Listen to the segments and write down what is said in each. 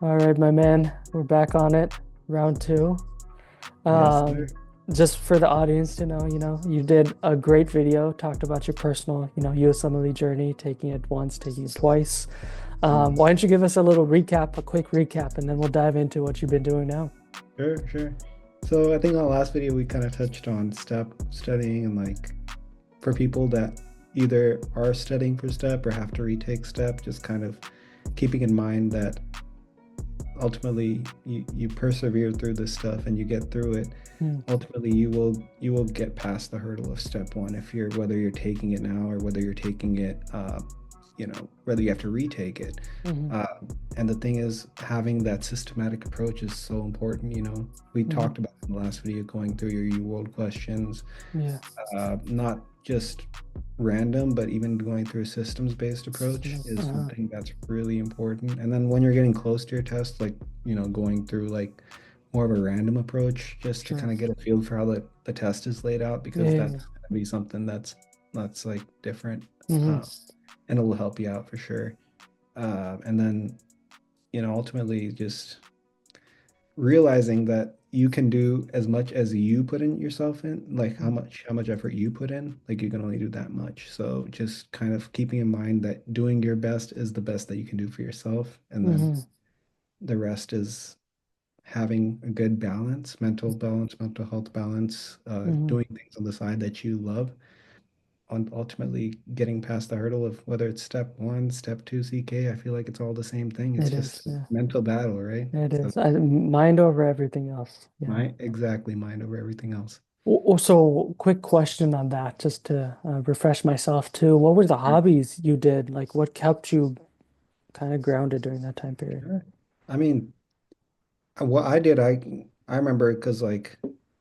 All right, my man, we're back on it. Round two. Yes, sir. Um, just for the audience to know, you did a great video, talked about your personal, USMLE journey, taking it once, taking it twice. Mm. Why don't you give us a little recap, a quick recap, and then we'll dive into what you've been doing now. Sure, sure. So I think on the last video we kind of touched on step studying and like for people that either are studying for step or have to retake step, just kind of keeping in mind that ultimately you persevere through this stuff and you get through it. Mm, Ultimately you will get past the hurdle of step one if you're whether you're taking it now or whether you're taking it whether you have to retake it. hmm uh, and the thing is having that systematic approach is so important. We hmm talked about in the last video going through your U-World questions, Yeah. not just random, but even going through a systems-based approach is Uh, something that's really important. And then when you're getting close to your test, like, going through like more of a random approach just to sure. kind of get a feel for how the test is laid out, because Yeah. that's going to be something that's like different, hmm uh, and it will help you out for sure. And then, ultimately just realizing that you can do as much as you put in yourself in, like how much effort you put in, like you can only do that much. So just kind of keeping in mind that doing your best is the best that you can do for yourself, and then hmm the rest is having a good balance, mental health balance, hmm doing things on the side that you love, on ultimately getting past the hurdle of whether it's step one, step two, CK. I feel like it's all the same thing. It's It just is. a Yeah. mental battle, right? It So is. Mind over everything else. Yeah. mind over everything else. So, quick question on that, just to refresh myself too. What were the Sure. hobbies you did? Like, what kept you kind of grounded during that time period? Sure. I mean, what I did, I remember because like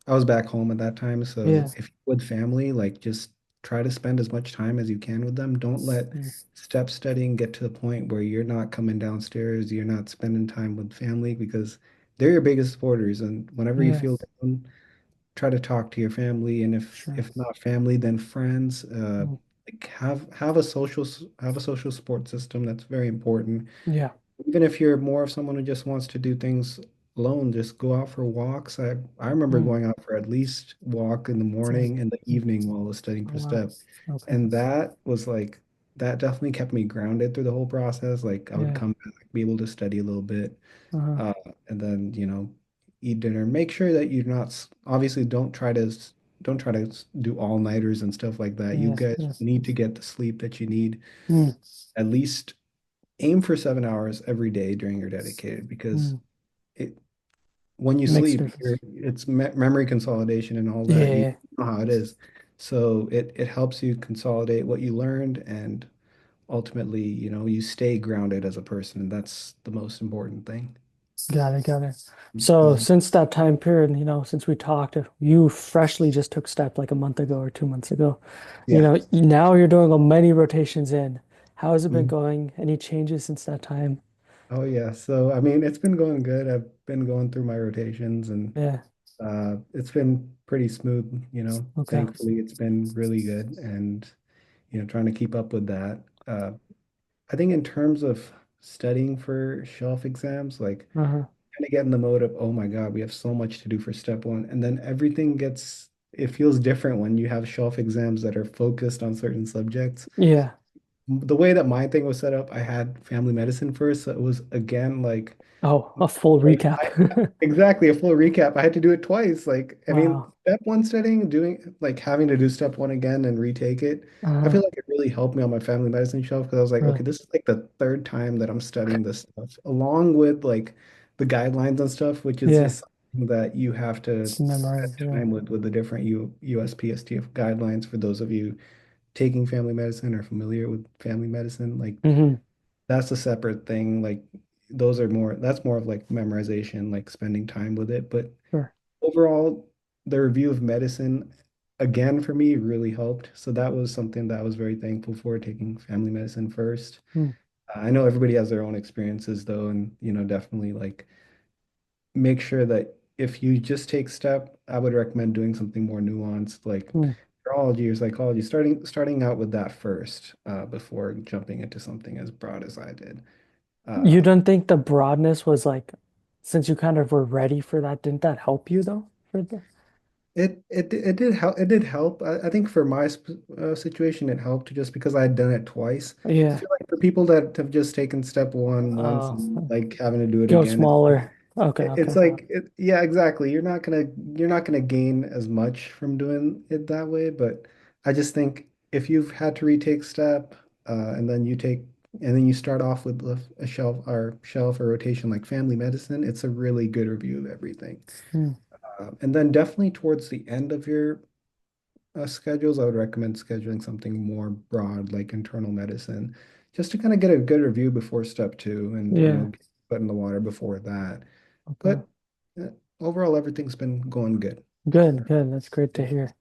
I was back home at that time. So Yeah. if you're with family, like just try to spend as much time as you can with them. Don't let Mm. step studying get to the point where you're not coming downstairs, you're not spending time with family, because they're your biggest supporters. And whenever you Yeah. feel down, try to talk to your family, and if Sure. if not family, then friends. Mm. Like have a social support system. That's very important. Yeah. Even if you're more of someone who just wants to do things alone, just go out for walks. I remember Mm. going out for at least walk in the Same. morning and the Mm. evening while I was studying Oh, for wow. step. Okay. And that definitely kept me grounded through the whole process. Like I would Yeah. come back, be able to study a little bit, Uh-huh. uh, and then, eat dinner. Make sure that you're not, obviously don't try to do all-nighters and stuff like that. You Yes. guys Yes. need to get the sleep that you need. Mm. At least aim for 7 hours every day during your dedicated, because Mm. it when you Makes a sleep, difference. it's memory consolidation and all that. You Yeah. know how it is. So it helps you consolidate what you learned, and ultimately, you stay grounded as a person, and that's the most important thing. Got it. Got it. So, Mhm. since that time period, since we talked, you freshly just took step like a month ago or 2 months ago. Yeah. Now you're doing many rotations in. How has it been Mhm. going? Any changes since that time? Oh yeah. So I mean, it's been going good. I've been going through my rotations, and Yeah. it's been pretty smooth. Okay. Thankfully, it's been really good, and trying to keep up with that. I think in terms of studying for shelf exams, like Uh-huh. kind of get in the mode of, oh my God, we have so much to do for step one. And then it feels different when you have shelf exams that are focused on certain subjects. Yeah. The way that my thing was set up, I had family medicine first. So it was again like, Oh, a full like recap. exactly a full recap. I had to do it twice. Like, I mean, Wow. step one studying, doing like having to do step one again and retake it. I feel Uh-huh. like it really helped me on my family medicine shelf, because I was like, Really? okay, this is like the third time that I'm studying this stuff, along with like the guidelines and stuff, which is Yeah. just something that you have to spend Memorize. Yeah. time with the different USPSTF guidelines for those of you taking family medicine or familiar with family medicine. Like hmm that's a separate thing. Like that's more of like memorization, like spending time with it. But Sure. overall, the review of medicine, again, for me, really helped. So that was something that I was very thankful for, taking family medicine first. Mm. I know everybody has their own experiences though, and definitely like make sure that if you just take step, I would recommend doing something more nuanced, like Mm. neurology or psychology, starting out with that first, before jumping into something as broad as I did. You don't think the broadness was like, since you kind of were ready for that, didn't that help you though? For the, It did help. It did help. I think for my situation, it helped just because I had done it twice. I yeah. feel like for people that have just taken step one once Oh, and like having to do it go again, smaller. Okay, it's okay. like yeah, exactly. You're not gonna gain as much from doing it that way. But I just think if you've had to retake step, and then you start off with a shelf or rotation like family medicine, it's a really good review of everything. Hmm. And then definitely towards the end of your schedules, I would recommend scheduling something more broad, like internal medicine, just to kind of get a good review before step two and, Yeah. get your foot in the water before that. Okay. But uh, overall, everything's been going good. Good, good. That's great to Yeah. hear.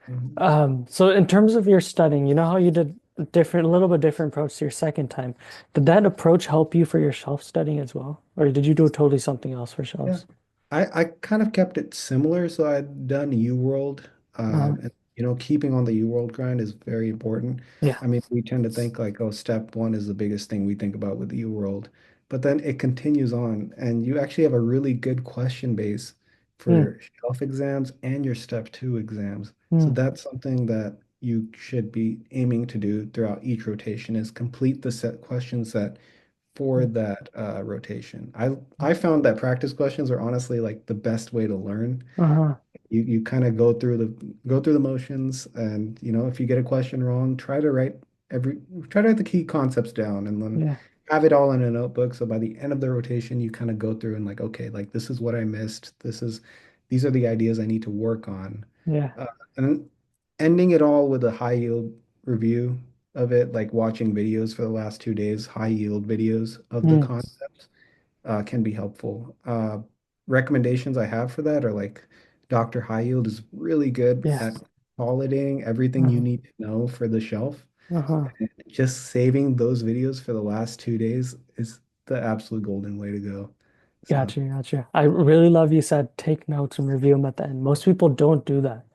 Mhm. So in terms of your studying, you know how you did a little bit different approach to your second time. Did that approach help you for your shelf studying as well? Or did you do totally something else for Yeah. shelves? I kind of kept it similar. So I'd done UWorld, Uh-huh. and keeping on the UWorld grind is very important. Yeah. I mean, we tend to think like, oh, step one is the biggest thing we think about with the UWorld, but then it continues on, and you actually have a really good question base Mm, for shelf exams and your step two exams. So mm, that's something that you should be aiming to do throughout each rotation is complete the set question set for mm, that rotation. I found that practice questions are honestly like the best way to learn. uh-huh. You kind of go through the motions, and if you get a question wrong, every try to write the key concepts down, and then Yeah. have it all in a notebook. So by the end of the rotation, you kind of go through and like, okay, like this is what I missed. These are the ideas I need to work on. Yeah. Uh, and ending it all with a high yield review of it, like watching videos for the last 2 days, high yield videos of the Mm, concepts, can be helpful. Recommendations I have for that are like Dr. High Yield is really good yeah. at consolidating everything you Uh-huh. need to know for the shelf. Uh-huh. And just saving those videos for the last 2 days is the absolute golden way to go. So Gotcha, gotcha. I really love you said take notes and review them at the end. Most people don't do that.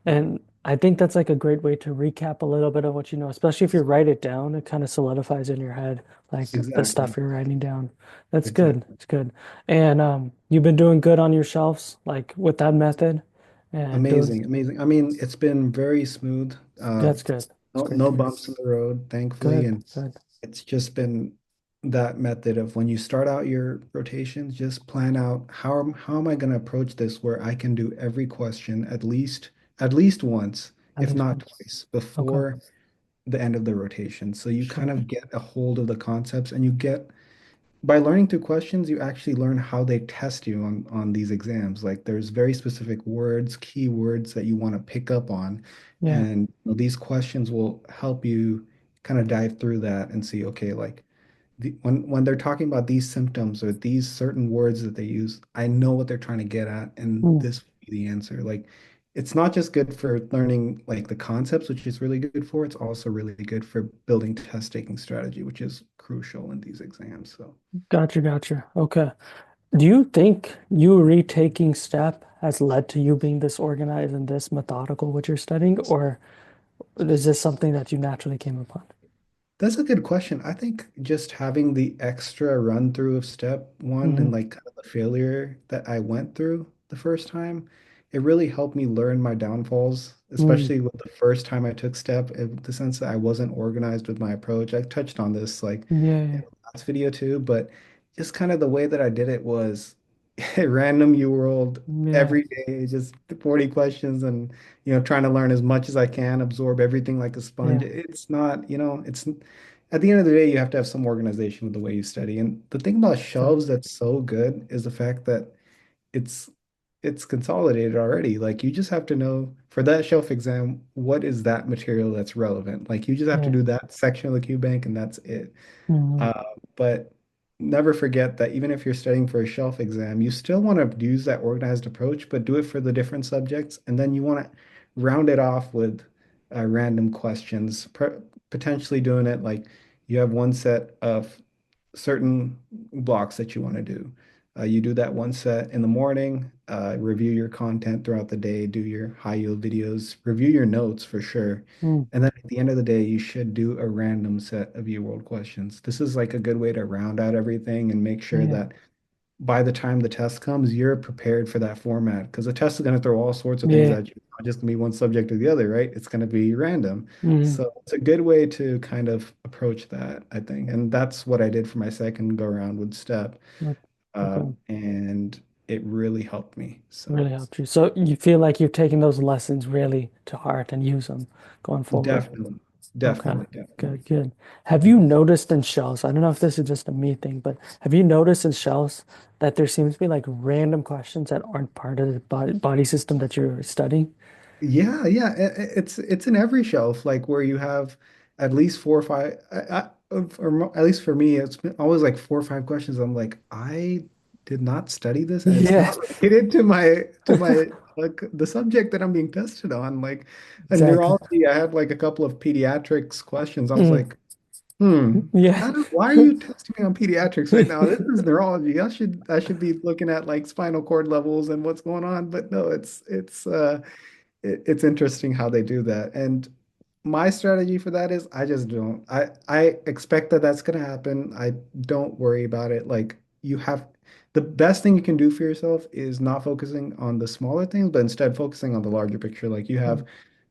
And I think that's like a great way to recap a little bit of what you know, especially if you write it down, it kind of solidifies in your head, like the exactly, stuff you're writing down. That's good. exactly. It's good. And you've been doing good on your shelves, like with that method and doing Amazing, amazing. I mean, it's been very smooth. that's good. It's great No to hear. bumps in the road, thankfully. Good, And good. it's just been that method of when you start out your rotations, just plan out how am I going to approach this where I can do every question at least once, At if least not once. twice, Okay. before the end of the rotation. So you kind Sure. of get a hold of the concepts, and you get by learning through questions, you actually learn how they test you on these exams. Like there's very specific words, keywords that you want to pick up on, Yeah. and these questions will help you kind of dive through that and see, okay, like when they're talking about these symptoms or these certain words that they use, I know what they're trying to get at, and Mm. this will be the answer. Like it's not just good for learning like the concepts, which is really good for, it's also really good for building test taking strategy, which is crucial in these exams. So. Gotcha, gotcha. Okay. Do you think you retaking step has led to you being this organized and this methodical with your studying, or is this something that you naturally came upon? That's a good question. I think just having the extra run through of step one Hmm. and like kind of the failure that I went through the first time, it really helped me learn my downfalls, Mm. especially with the first time I took step, in the sense that I wasn't organized with my approach. I touched on this like in Yeah, the last video too, but just kind of the way that I did it was random you world yeah, every day, just 40 questions and trying to learn as much as I can, absorb everything like a sponge. yeah, It's not, it's at the end of the day, you have to have some organization with the way you study. And the thing about sure. shelves that's so good is the fact that it's it's consolidated already. Like you just have to know for that shelf exam, what is that material that's relevant? Like you just have to Yeah. do that section of the Q bank and that's it. Hmm. But never forget that even if you're studying for a shelf exam, you still want to use that organized approach, but do it for the different subjects. And then you want to round it off with random questions, potentially doing it like you have one set of certain blocks that you want to do. You do that one set in the morning, review your content throughout the day, do your high yield videos, review your notes for sure. Mm, And then at the end of the day, you should do a random set of UWorld questions. This is like a good way to round out everything and make sure yeah. that by the time the test comes, you're prepared for that format because the test is going to throw all sorts of things Yeah. at you. It's not just going to be one subject or the other, right? It's going to be random. Mm, So it's a good way to kind of approach that, I think. And that's what I did for my second go around with STEP. look, okay. And it really helped me. So Really helped you. So you feel like you've taken those lessons really to heart and use them going forward. definitely, Okay. definitely, Good, definitely. good. Have you noticed in shells, I don't know if this is just a me thing, but have you noticed in shells that there seems to be like random questions that aren't part of the body system that you're studying? Yeah, yeah, it's in every shelf, like where you have at least four or five, at least for me, it's been always like four or five questions. I'm like, I did not study this, and it's Yeah, not related to my like the subject that I'm being tested on. Like a exactly. neurology, I had like a couple of pediatrics questions. I was Mm, like, yeah. why are you testing me on pediatrics right now? This is neurology. I should be looking at like spinal cord levels and what's going on, but no, it's interesting how they do that. And my strategy for that is I just don't. I expect that that's going to happen. I don't worry about it. Like you have the best thing you can do for yourself is not focusing on the smaller things, but instead focusing on the larger picture. Like you have Mm,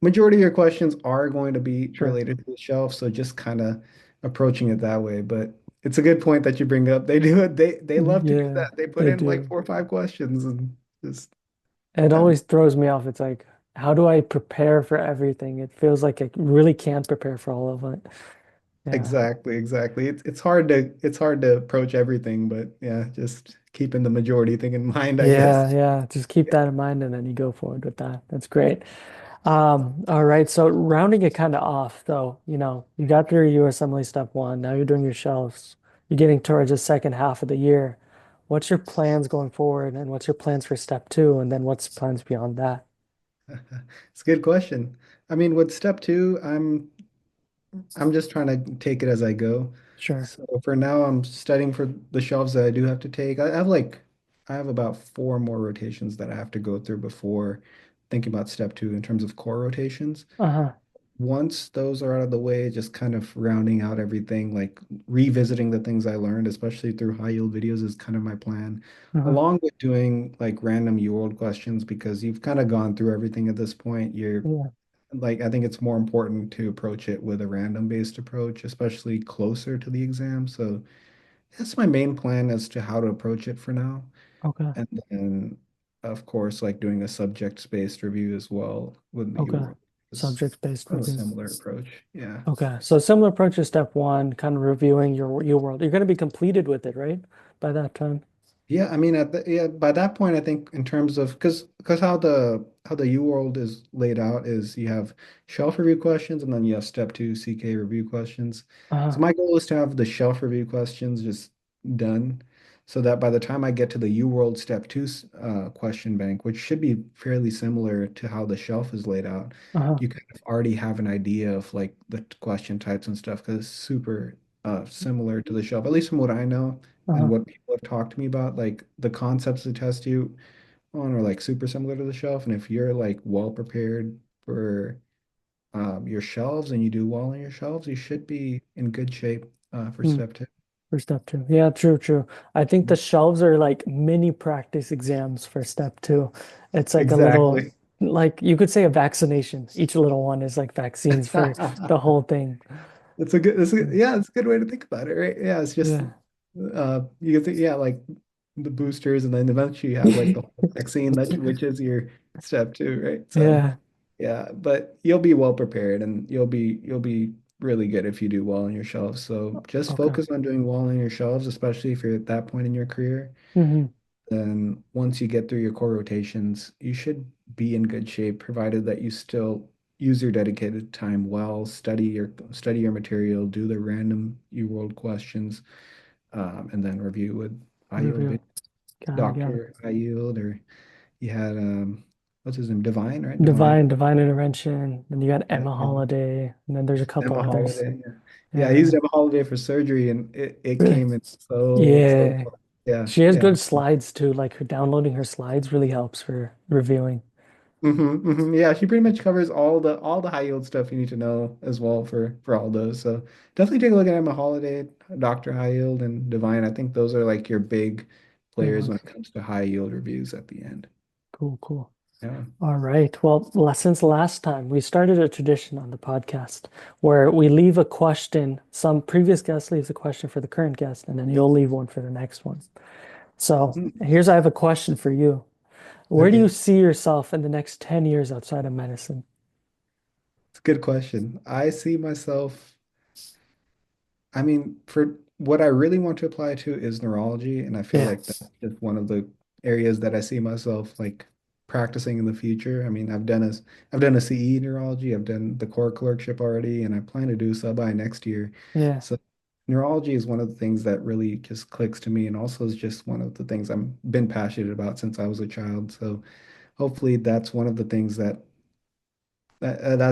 majority of your questions are going to be sure. related to the shelf, so just kind of approaching it that way. But it's a good point that you bring up. They do it. They love to do Yeah, that. They put they in like do. four or five questions and just It yeah. always throws me off. It's like, how do I prepare for everything? It feels like I really can't prepare for all of it. Yeah. Exactly, exactly. It's hard to approach everything, but yeah, just keeping the majority thing in mind, I Yeah, guess. yeah. Just keep that in mind and then you go forward with that. That's great. All right. So rounding it kind of off though, you got through your USMLE step one. Now you're doing your shelves. You're getting towards the second half of the year. What's your plans going forward and what's your plans for step two? And then what's plans beyond that? It's a good question. I mean, with step two, I'm just trying to take it as I go. Sure. So for now, I'm studying for the shelves that I do have to take. I have about four more rotations that I have to go through before thinking about step two in terms of core rotations. Uh-huh. Once those are out of the way, just kind of rounding out everything, like revisiting the things I learned, especially through high yield videos, is kind of my plan, Uh-huh. along with doing like random UWorld questions because you've kind of gone through everything at this point. You're Yeah. like, I think it's more important to approach it with a random based approach, especially closer to the exam. So that's my main plan as to how to approach it for now. Okay. And then, of course, like doing a subject-based review as well with the Okay. UWorld is Subject-based kind of a review. similar approach. Yeah. Okay. So similar approach to step one, kind of reviewing your world. You're going to be completed with it, right? By that time. Yeah, I mean by that point I think in terms of because how the U world is laid out is you have shelf review questions and then you have step two CK review questions. So Uh-huh. my goal is to have the shelf review questions just done so that by the time I get to the U world step two question bank, which should be fairly similar to how the shelf is laid out, Uh-huh. you kind of already have an idea of like the question types and stuff because it's super similar to the shelf, at least from what I know and Uh-huh. what people have talked to me about, like the concepts they test you on are like super similar to the shelf. And if you're like well prepared for your shelves and you do well on your shelves, you should be in good shape for Hmm. step two. For step two. Yeah, true, true. I think the shelves are like mini practice exams for step two. It's like a little, Exactly. like you could say a vaccination. Each little one is like vaccines for the whole thing. Yeah, it's a good way to think about it, right? Yeah, it's just Yeah. you can think, yeah, like the boosters, and then eventually you have like the whole vaccine that which is your step two, right? So Yeah. yeah, but you'll be well prepared and you'll be really good if you do well on your shelves. So just Okay. focus on doing well on your shelves, especially if you're at that point in your career. Hmm. Then once you get through your core rotations, you should be in good shape, provided that you still use your dedicated time well, study your material, do the random UWorld questions, and then review with high yield Review. Got it. Got it. Dr. High Yield, or you had what's his name? Divine, right? Divine. Divine intervention. And you got Yeah, Emma yeah. Holiday. And then there's a couple Emma others. Holiday. Yeah, yeah. I used Yeah. Emma Holiday for surgery, and it Really? came in so Yeah. close. Yeah, She has yeah. good slides too. Like her downloading her slides really helps for reviewing. Yeah, she pretty much covers all the high yield stuff you need to know as well for all those. So definitely take a look at Emma Holiday, Dr. High Yield, and Divine. I think those are like your big Big players when ones. it comes to high yield reviews at the end. Cool, cool. Yeah. All right. Well, since last time, we started a tradition on the podcast where we leave a question. Some previous guest leaves a question for the current guest, and then you'll leave one for the next one. So Hmm. I have a question for you. Where do you Okay. see yourself in the next 10 years outside of medicine? It's a good question. I see myself I mean, for what I really want to apply to is neurology, and I feel Yeah, like that's just one of the areas that I see myself like practicing in the future. I mean, I've done a CE neurology, I've done the core clerkship already, and I plan to do sub-I next year. yeah. So neurology is one of the things that really just clicks to me, and also is just one of the things I'm been passionate about since I was a child. So hopefully that's one of the things that's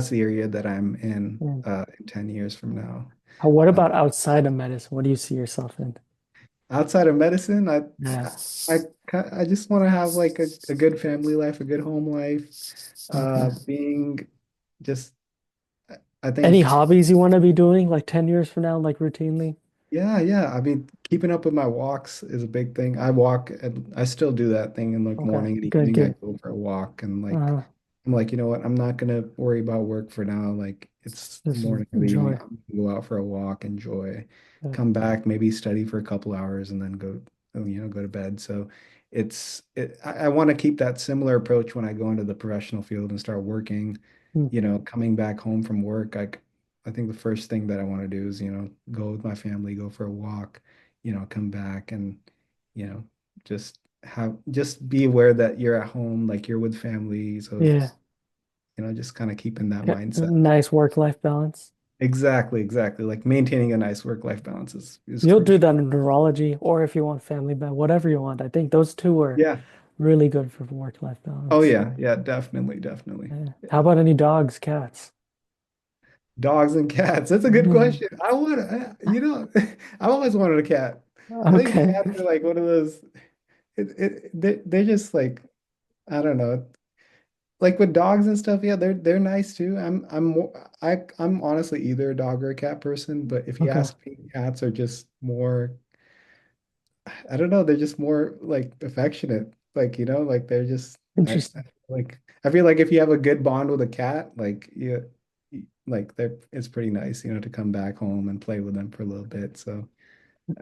the area that I'm Yeah. in 10 years from now. What Uh, about outside of medicine? What do you see yourself in? Outside of medicine, Yeah. I just want to have like a good family life, a good home life. Okay. Being just, I Any think, hobbies you want to be doing like 10 years from now, like routinely? yeah, yeah. I mean, keeping up with my walks is a big thing. I walk and I still do that thing in like Okay. morning and Good, evening. I good. go for a walk and like Uh, I'm like, you know what? I'm not gonna worry about work for now. Like it's just morning or the evening. enjoy. I'm gonna go out for a walk, enjoy, Good. come back, maybe study for a couple hours, and then go to bed. So I want to keep that similar approach when I go into the professional field and start working. Mm. Coming back home from work, I think the first thing that I want to do is, go with my family, go for a walk, come back and, you know, just be aware that you're at home, like you're with family. So Yeah. just kind of keeping that Yeah. mindset. Nice work-life balance. Exactly, exactly. Like maintaining a nice work-life balance is You'll do crucial. that in neurology, or if you want family, but whatever you want. I think those two are Yeah. really good for work-life Oh balance. yeah, yeah, definitely, definitely. Yeah. How Yeah. about any dogs, cats? Dogs and cats. That's a good Mm. question. I've always wanted a cat. I think Okay. cats are like one of those, they're just like, I don't know. Like with dogs and stuff, yeah, they're nice too. I'm honestly either a dog or a cat person, but if you Okay. ask me, cats are just more, I don't know, they're just more like affectionate. Like, like they're just Interesting. I feel like if you have a good bond with a cat, like like it's pretty nice, to come back home and play with them for a little bit. So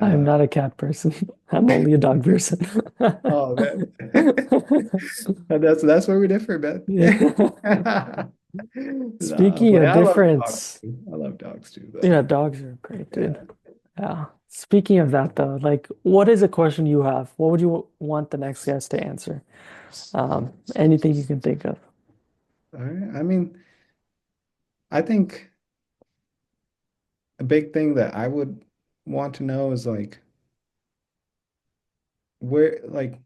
I'm uh not a cat person. I'm only a dog person. oh man. That's where we differ, man. Yeah. No, Speaking but of I love dogs difference, too. I love dogs too, though. yeah, dogs are great, dude. Yeah. Yeah. Speaking of that, though, like, what is a question you have? What would you want the next guest to answer? Anything you can think of. All right. I mean, I think a big thing that I would want to know is like where like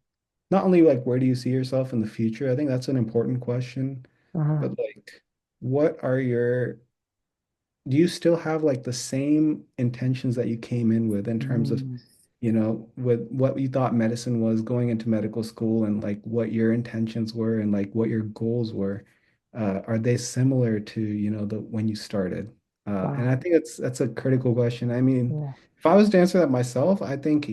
not only like where do you see yourself in the future? I think that's an important question, Uh-huh. but like what are your do you still have like the same intentions that you came in with in terms of Mm, with what you thought medicine was going into medical school and like what your intentions were and like what your goals were? Are they similar to, the when you started? And wow. I think that's a critical question. I mean, Yeah. if I was to answer that myself, I think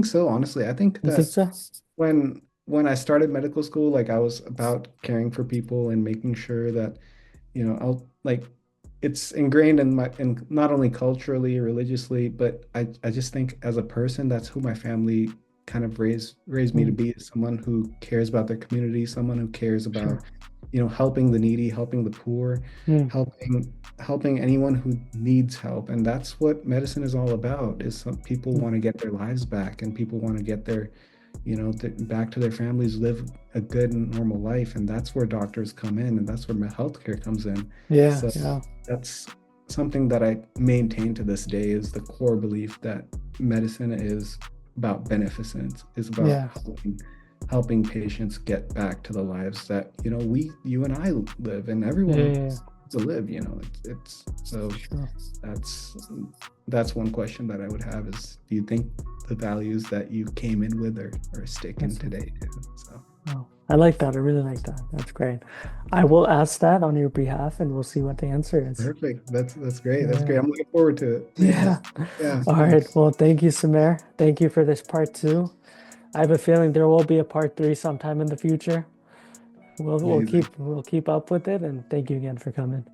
so, honestly. I think You think that so? when I started medical school, like I was about caring for people and making sure that I'll like it's ingrained in my in not only culturally, religiously, but I just think as a person, that's who my family kind of raised me to Mm, be, someone who cares about their community, someone who cares about, sure. helping the needy, helping the poor, Mm, helping anyone who needs help. And that's what medicine is all about, is some people mm. want to get their lives back and people want to get their back to their families, live a good and normal life. And that's where doctors come in, and that's where healthcare comes in. Yeah, So yeah, that's something that I maintain to this day is the core belief that medicine is about beneficence, is about yeah, helping patients get back to the lives that, you and I live, and yeah, everyone yeah. to live, you know. It's so Sure. that's that's one question that I would have is, do you think the values that you came in with are sticking That's today too? So Oh, I like that. I really like that. That's great. I will ask that on your behalf and we'll see what the answer is. perfect. That's great. That's great. Yeah. I'm looking forward to it. Yeah. Yeah. Yeah. All right. Thanks. Well, thank you, Samir. Thank you for this part two. I have a feeling there will be a part three sometime in the future. Amazing. We'll keep up with it and thank you again for coming.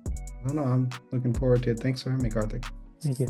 No, no, I'm looking forward to it. Thanks for having me, Karthik. Thank you.